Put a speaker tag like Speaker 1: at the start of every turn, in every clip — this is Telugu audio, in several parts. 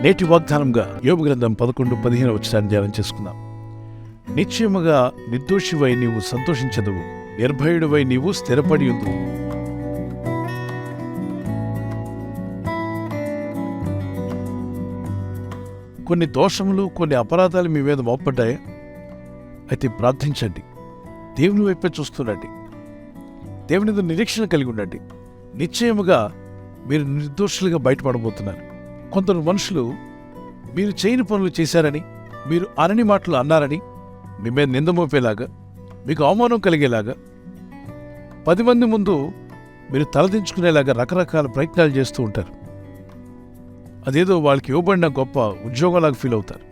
Speaker 1: నేటి వాగ్దానంగా యోబు గ్రంథం 11:15 వచనాన్ని ధ్యానం చేసుకుందాం. నిశ్చయముగా నిర్దోషివై నీవు సంతోషించదువు, నిర్భయుడివై నీవు స్థిరపడి ఉందువు. కొన్ని దోషములు, కొన్ని అపరాధాలు మీ మీద మోపడ్డాయి. అయితే ప్రార్థించండి, దేవుని వైపే చూస్తుండండి, దేవుని మీద నిరీక్షణ కలిగి ఉండండి. నిశ్చయముగా మీరు నిర్దోషులుగా బయటపడబోతున్నారు. కొందరు మనుషులు మీరు చేయని పనులు చేశారని, మీరు అనని మాటలు అన్నారని మీ మీద నింద మోపేలాగా, మీకు అవమానం కలిగేలాగా, 10 మంది ముందు మీరు తలదించుకునేలాగా రకరకాల ప్రయత్నాలు చేస్తూ ఉంటారు. అదేదో వాళ్ళకి ఇవ్వబడిన గొప్ప ఉద్యోగంలాగా ఫీల్ అవుతారు.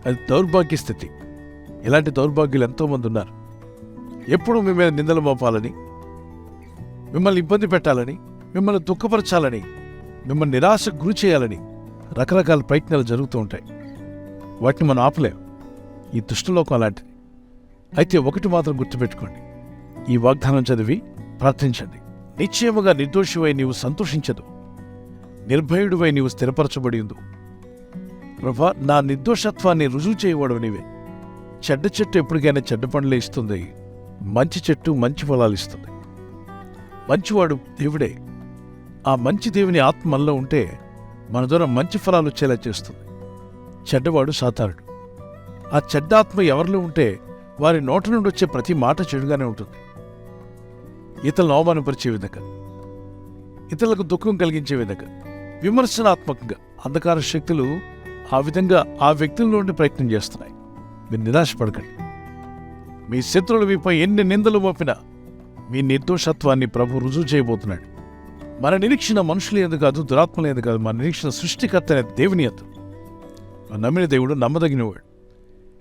Speaker 1: అది దౌర్భాగ్య స్థితి. ఇలాంటి దౌర్భాగ్యులు ఎంతోమంది ఉన్నారు. ఎప్పుడు మీ మీద నిందలు మోపాలని, మిమ్మల్ని ఇబ్బంది పెట్టాలని, మిమ్మల్ని దుఃఖపరచాలని, మిమ్మల్ని నిరాశకు గురి చేయాలని రకరకాల ప్రయత్నాలు జరుగుతూ ఉంటాయి. వాటిని మనం ఆపలేం. ఈ దుష్టలోకం అలాంటిది. అయితే ఒకటి మాత్రం గుర్తుపెట్టుకోండి, ఈ వాగ్దానం చదివి ప్రార్థించండి. నిశ్చయముగా నిర్దోషివై నీవు సంతోషించదు, నిర్భయుడివై నీవు స్థిరపరచబడి ఉందు. ప్రభా, నా నిర్దోషత్వాన్ని రుజువు చేయవాడు నీవే. చెడ్డ చెట్టు ఎప్పటికైనా చెడ్డ పండ్లే ఇస్తుంది, మంచి చెట్టు మంచి ఫలాలు ఇస్తుంది. మంచివాడు దేవుడే. ఆ మంచి దేవుని ఆత్మ మనలో ఉంటే మన ద్వారా మంచి ఫలాలు వచ్చేలా చేస్తుంది. చెడ్డవాడు సాతానుడు. ఆ చెడ్డ ఆత్మ ఎవరిలో ఉంటే వారి నోటి నుండి వచ్చే ప్రతి మాట చెడుగానే ఉంటుంది. ఇతరులను అవమానపరిచే విధంగా, ఇతరులకు దుఃఖం కలిగించే విధంగా, విమర్శనాత్మకంగా అంధకార శక్తులు ఆ విధంగా ఆ వ్యక్తుల నుండి ప్రయత్నం చేస్తున్నాయి. మీరు నిరాశపడకండి. మీ శత్రువులు మీపై ఎన్ని నిందలు మోపినా మీ నిర్దోషత్వాన్ని ప్రభు రుజువు చేయబోతున్నాడు. మన నిరీక్షణ మనుషుల యందు కాదు, దురాత్మల యందు కాదు, మన నిరీక్షణ సృష్టికర్త అనే దేవుని యందు. నమ్మిన దేవుడు నమ్మదగినవాడు,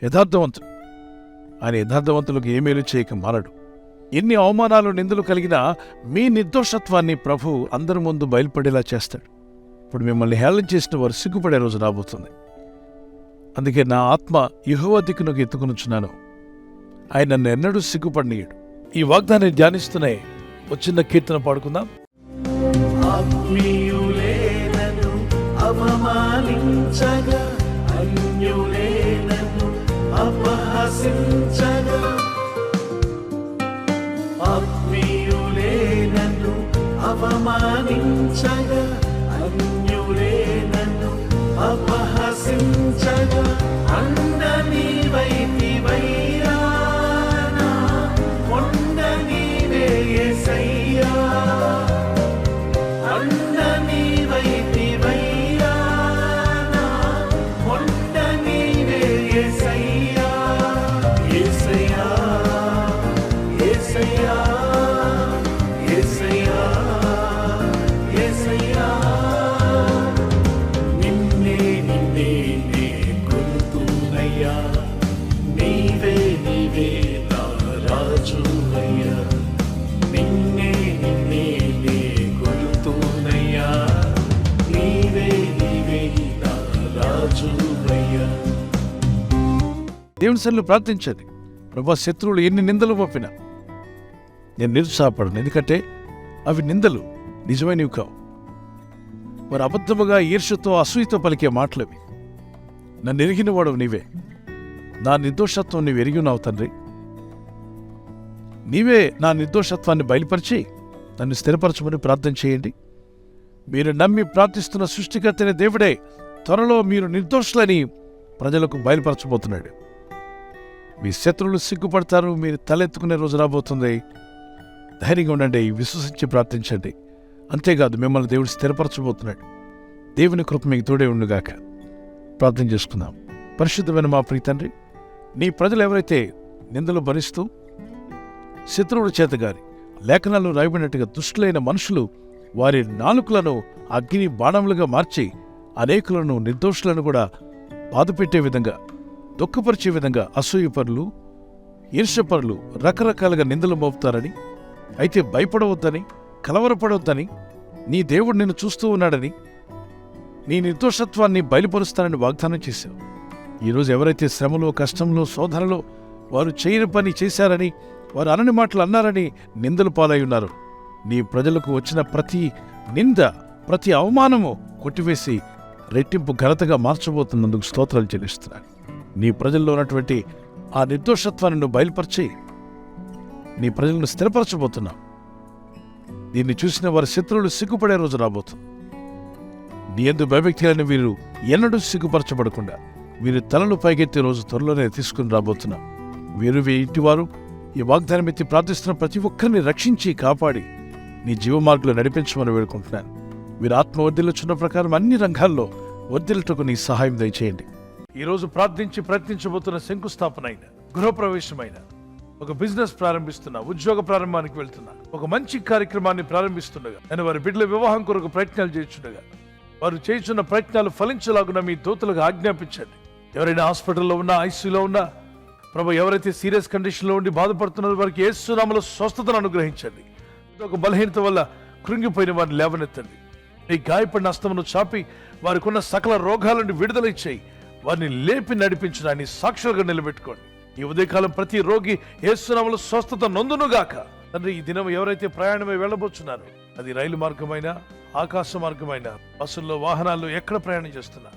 Speaker 1: యథార్థవంతుడు. ఆయన యథార్థవంతులకు ఏ మేలు చేయక మారడు. ఎన్ని అవమానాలు, నిందలు కలిగినా మీ నిర్దోషత్వాన్ని ప్రభు అందరి ముందు బయలుపడేలా చేస్తాడు. ఇప్పుడు మిమ్మల్ని హేళన చేసిన వారు సిగ్గుపడే రోజు రాబోతుంది. అందుకే నా ఆత్మ యెహోవా దిక్కునకు ఎత్తుకునుచున్నాను, ఆయన నన్ను ఎన్నడూ సిగ్గుపడనీయడు. ఈ వాగ్దాన్ని ధ్యానిస్తూనే ఒక చిన్న కీర్తన పాడుకుందాం.
Speaker 2: ఆత్మీయులే నన్ను అవమానించగా, అన్యులే నన్ను అపహసించగా, ఆత్మీయులే నన్ను అవమానించగా, అన్యులే నన్ను అపహసించగా, అండ నీవైతివయ్యా, నా కొండ నీవే యేసయ్యా. అండ నీవైతివయ్యా, నా కొండ నీవే యేసయ్యా. యేసయ్యా, యేసయ్యా, యేసయ్యా, యేసయ్యా. నిన్నే నిన్నే నే కొలుతున్నయ్యా, నీవే నీవే నా రాజువయ్యా. నిన్నే నిన్నే నే కొలుతున్నయ్యా, నీవే నీవే నా రాజువయ్యా.
Speaker 1: దేవుని సన్నిధిలో ప్రార్థించండి. ప్రభా, శత్రువులు ఎన్ని నిందలు మోపినా నేను నిరుత్సాహపడను. ఎందుకంటే అవి నిందలు, నిజమైనవి కావు. వారు అబద్ధముగా, ఈర్ష్యతో, అసూయతో పలికే మాటలవి. నన్ను ఎరిగిన వాడు నీవే. నా నిర్దోషత్వం నీవు ఎరిగి ఉన్నావు తండ్రి. నీవే నా నిర్దోషత్వాన్ని బయలుపరిచి నన్ను స్థిరపరచమని ప్రార్థన చేయండి. మీరు నమ్మి ప్రార్థిస్తున్న సృష్టికర్తనే దేవుడే త్వరలో మీరు నిర్దోషులని ప్రజలకు బయలుపరచబోతున్నాడు. మీ శత్రువులు సిగ్గుపడతారు, మీరు తలెత్తుకునే రోజు రాబోతుంది. ధైర్యంగా ఉండండి, విశ్వసించి ప్రార్థించండి. అంతేకాదు, మిమ్మల్ని దేవుడు స్థిరపరచబోతున్నాడు. దేవుని కృప మీకు తోడే ఉండుగాక. ప్రార్థన చేసుకుందాం. పరిశుద్ధమైన మా ప్రియ తండ్రి, నీ ప్రజలు ఎవరైతే నిందలు భరిస్తూ శత్రువుల చేతగారి లేఖనాలు రాయబడినట్టుగా దుష్టులైన మనుషులు వారి నాలుకలను అగ్ని బాణములుగా మార్చి అనేకులను, నిర్దోషులను కూడా బాధపెట్టే విధంగా, దుఃఖపరిచే విధంగా అసూయపరులు, ఈర్ష్యపరులు రకరకాలుగా నిందలు మోపుతారని, అయితే భయపడవద్దని, కలవరపడవద్దని, నీ దేవుడు నిన్ను చూస్తూ ఉన్నాడని, నీ నిర్దోషత్వాన్ని బయలుపరుస్తానని వాగ్దానం చేశావు. ఈరోజు ఎవరైతే శ్రమలో, కష్టంలో, శోధనలో వారు చేయని పని చేశారని, వారు అనని మాటలు అన్నారని నిందలు పాలై ఉన్నారు, నీ ప్రజలకు వచ్చిన ప్రతి నింద, ప్రతి అవమానము కొట్టివేసి రెట్టింపు ఘనతగా మార్చబోతున్నందుకు స్తోత్రాలు చెల్లిస్తున్నాను. నీ ప్రజల్లో ఉన్నటువంటి ఆ నిర్దోషత్వాన్ని నువ్వు బయలుపరిచి నీ ప్రజలను స్థిరపరచబోతున్నావు. దీన్ని చూసిన వారి శత్రువులు సిగ్గుపడే రోజు రాబోతుంది. నీ యందు భయభక్తులైన వీరు ఎన్నడూ సిగ్గుపరచబడకుండా వీరి తలలు పైకెత్తే రోజు త్వరలోనే తీసుకుని రాబోతున్నాం. వీరు ఇంటివారు ఈ వాగ్దానం ఎత్తి ప్రార్థిస్తున్న ప్రతి ఒక్కరిని రక్షించి కాపాడి నీ జీవమార్గంలో నడిపించమని వేడుకుంటున్నాను. వీరు ఆత్మ వర్ధిల్లుచున్న ప్రకారం అన్ని రంగాల్లో వర్ధిల్లుటకు నీ సహాయం దయచేయండి. ఈరోజు ప్రార్థించి ప్రయత్నించబోతున్న శంకుస్థాపన అయిన, గృహప్రవేశమైన, ఒక బిజినెస్ ప్రారంభిస్తున్నా, ఉద్యోగ ప్రారంభానికి వెళ్తున్నా, ఒక మంచి కార్యక్రమాన్ని ప్రారంభిస్తుండగా, నేను వారి బిడ్డల వివాహం కొరకు ప్రయత్నాలు చేస్తుండగా వారు చేస్తున్న ప్రయత్నాలు ఫలించలాగున మీ దూతలకు ఆజ్ఞాపించండి. ఎవరైనా హాస్పిటల్లో ఉన్నా, ఐసీయూలో ఉన్నా, ప్రభు ఎవరైతే సీరియస్ కండిషన్లో ఉండి బాధపడుతున్నారో వారికి యేసు నామములో స్వస్థతను అనుగ్రహించండి. ఒక బలహీనత వల్ల కృంగిపోయిన వారిని లేవనెత్తండి. నీ గాయపడిన హస్తమును చాపి వారికి ఉన్న సకల రోగాల నుండి విడుదల ఇచ్చేయి. వారిని లేపి నడిపించడాన్ని సాక్షులుగా నిలబెట్టుకోండి. ఈ ఉదయకాలం ప్రతి రోగి యేసు నామములో స్వస్థత నొందునుగాక. తండ్రి, ఈ దినం ఎవరైతే ప్రయాణమై వెళ్ళబోతున్నారో, అది రైలు మార్గమైనా, ఆకాశ మార్గమైనా, బస్సుల్లో, వాహనాల్లో ఎక్కడ ప్రయాణం చేస్తున్నా,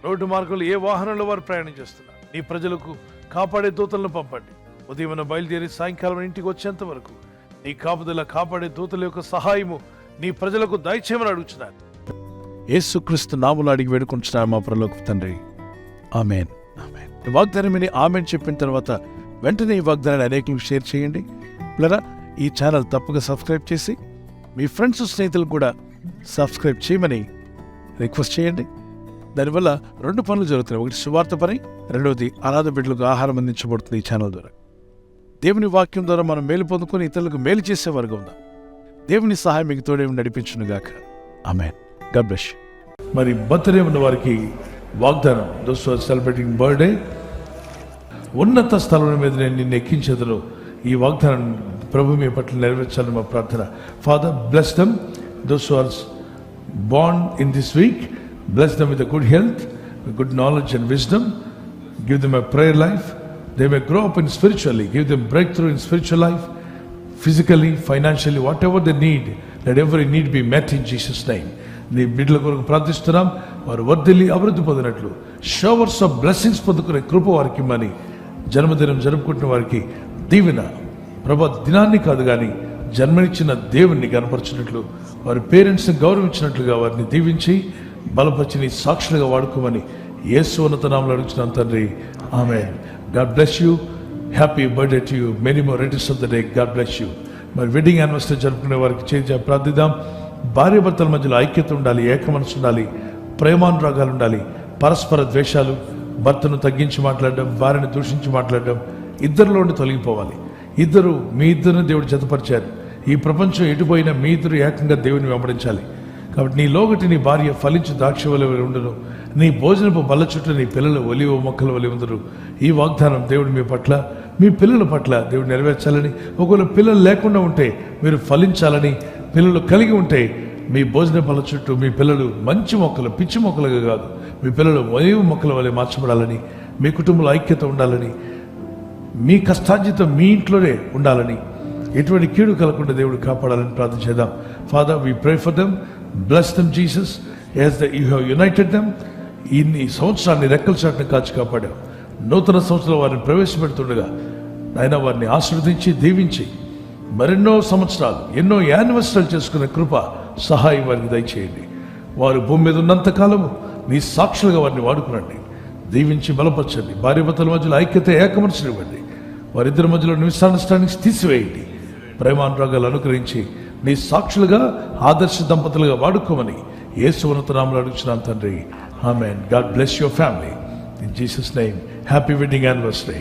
Speaker 1: రోడ్డు మార్గంలో ఏ వాహనంలో వారు ప్రయాణం చేస్తున్నా, నీ ప్రజలకు కాపాడే దూతలను పంపండి. ఉదయం బయలుదేరి సాయంకాలం ఇంటికి వచ్చేంత వరకు నీ కాపుదల, కాపాడే దూతల యొక్క సహాయము నీ ప్రజలకు దయచేయమని అడుగుతున్నాను. యేసుక్రీస్తు నామములో అడిగి వేడుకుంటున్నాను మా పరలోకపు తండ్రి. ఆమేన్. ఆమేన్. ఈ వాగ్దానం విని ఆమేన్ చెప్పిన తర్వాత వెంటనే ఈ వాగ్దానాన్ని అనేకులకు షేర్ చేయండి. పిల్లరా, ఈ ఛానల్ తప్పక సబ్స్క్రైబ్ చేసి మీ ఫ్రెండ్స్, స్నేహితులు కూడా సబ్స్క్రైబ్ చేయమని రిక్వెస్ట్ చేయండి. దానివల్ల 2 పనులు జరుగుతున్నాయి. ఒకటి సువార్త పని, రెండవది అనాథ బిడ్డలకు ఆహారం అందించబడుతుంది ఈ ఛానల్ ద్వారా. దేవుని వాక్యం ద్వారా మనం మేలు పొందుకొని ఇతరులకు మేలు చేసేవారుగా ఉందాం. దేవుని సహాయం మీకు తోడే నడిపించునుగాక. ఆమేన్. God bless you. మరి బర్త్డే ఉన్న వారికి వాగ్దానం, దోస్ ఆర్ సెలబ్రేటింగ్ బర్త్డే, ఉన్నత స్థలం మీద నేను నిన్ను ఎక్కించేదను. ఈ వాగ్దానం ప్రభు మీ పట్ల నెరవేర్చాలని మా ప్రార్థన. Father, bless them. Those are born in this week, bless them with a good health, with good knowledge and wisdom. Give them a prayer life. They may grow up in spiritually. Give them breakthrough in spiritual life, physically, financially, whatever they need. Let every need be met in Jesus' name. నీ బిడ్డల కొరకు ప్రార్థిస్తున్నాం. వారు వర్ధిల్లి అభివృద్ధి పొందినట్లు, షవర్స్ ఆఫ్ బ్లెస్సింగ్స్ పొందుకునే కృప వారికి ఇమ్మని, జన్మదినం జరుపుకుంటున్న వారికి దీవెన, ప్రభు దినాన్ని కాదు కానీ జన్మనిచ్చిన దేవుణ్ణి కనపరిచినట్లు, వారి పేరెంట్స్ని గౌరవించినట్లుగా వారిని దీవించి బలపరిచి నీ సాక్షులుగా వాడుకోమని యేసు ఉన్నత నామములో అడుగుతున్నాం తండ్రి. Amen. God bless you. Happy birthday to you. Many more returns of the day. God bless you. మరి వెడ్డింగ్ యానివర్సరీ జరుపుకునే వారికి చేసి ప్రార్థిద్దాం. భార్యాభర్తల మధ్యలో ఐక్యత ఉండాలి, ఏక మనసు ఉండాలి, ప్రేమానురాగాలు ఉండాలి. పరస్పర ద్వేషాలు, భర్తను తగ్గించి మాట్లాడడం, భార్యను దూషించి మాట్లాడడం ఇద్దరిలో ఉండి తొలగిపోవాలి. మీ ఇద్దరిని దేవుడు జతపరిచారు. ఈ ప్రపంచం ఎటుపోయినా మీ ఇద్దరు ఏకంగా దేవుని వెంబడించాలి. కాబట్టి నీ లోగటి నీ భార్య ఫలించి ద్రాక్షవల్లి వలె ఉండును, నీ భోజనపు బల్ల చుట్టూ నీ పిల్లలు ఒలివ మొక్కల వలె ఉందరు. ఈ వాగ్దానం దేవుడు మీ పట్ల, మీ పిల్లల పట్ల దేవుడు నెరవేర్చాలని, ఒకవేళ పిల్లలు లేకుండా ఉంటే మీరు ఫలించాలని, పిల్లలు కలిగి ఉంటే మీ భోజన బల్ల చుట్టూ మీ పిల్లలు మంచి మొక్కలు, పిచ్చి మొక్కలుగా కాదు, మీ పిల్లలు ఒలివ మొక్కల వలె మార్చబడాలని, మీ కుటుంబంలో ఐక్యత ఉండాలని, మీ కష్టార్జితం మీ ఇంట్లోనే ఉండాలని, ఎటువంటి కీడు కలగకుండా దేవుడు కాపాడాలని ప్రార్థన చేద్దాం. Father, we pray for them. Bless them Jesus as you have united them. ఈ సంవత్సరాన్ని రెక్కల చాటును కాచి కాపాడాం. నూతన సంవత్సరం వారిని ప్రవేశపెడుతుండగా ఆయన వారిని ఆశీర్వదించి దీవించి మరెన్నో సంవత్సరాలు, ఎన్నో యానివర్సరీలు చేసుకునే కృప, సహాయం వారికి దయచేయండి. వారు భూమి మీద ఉన్నంతకాలము నీ సాక్షులుగా వారిని వాడుకునండి, దీవించి బలపరచండి. భార్యాభర్తల మధ్యలో ఐక్యత, ఏకమనసును ఇవ్వండి. వారిద్దరి మధ్యలో మిస్అండర్స్టాండింగ్స్ తీసివేయండి. ప్రేమానురాగాలు అనుగ్రహించి నీ సాక్షులుగా, ఆదర్శ దంపతులుగా వాడుకోమని యేసు ఉన్నత నామములో అడుగుచున్నాం తండ్రి. Amen. God bless your family in Jesus name. Happy wedding anniversary.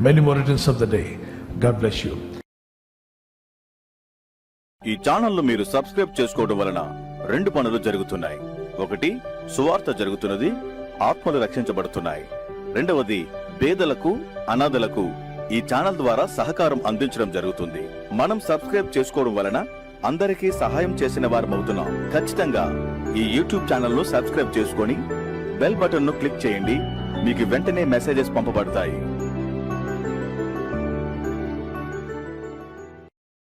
Speaker 1: Many more returns of the day. God bless you.
Speaker 3: ఈ ఛానల్ను మీరు సబ్స్క్రైబ్ చేసుకోవడం వలన 2 పనులు జరుగుతున్నాయి. ఒకటి, సువార్త జరుగుతున్నది, ఆత్మలు రక్షించబడుతున్నాయి. రెండవది, పేదలకు, అనాథలకు ఈ ఛానల్ ద్వారా సహకారం అందించడం జరుగుతుంది. మనం సబ్స్క్రైబ్ చేసుకోవడం వలన అందరికీ సహాయం చేసిన వారమవుతున్నాం. ఖచ్చితంగా ఈ యూట్యూబ్ ఛానల్ను సబ్స్క్రైబ్ చేసుకొని బెల్ బటన్ను క్లిక్ చేయండి. మీకు వెంటనే మెసేజెస్ పంపబడతాయి.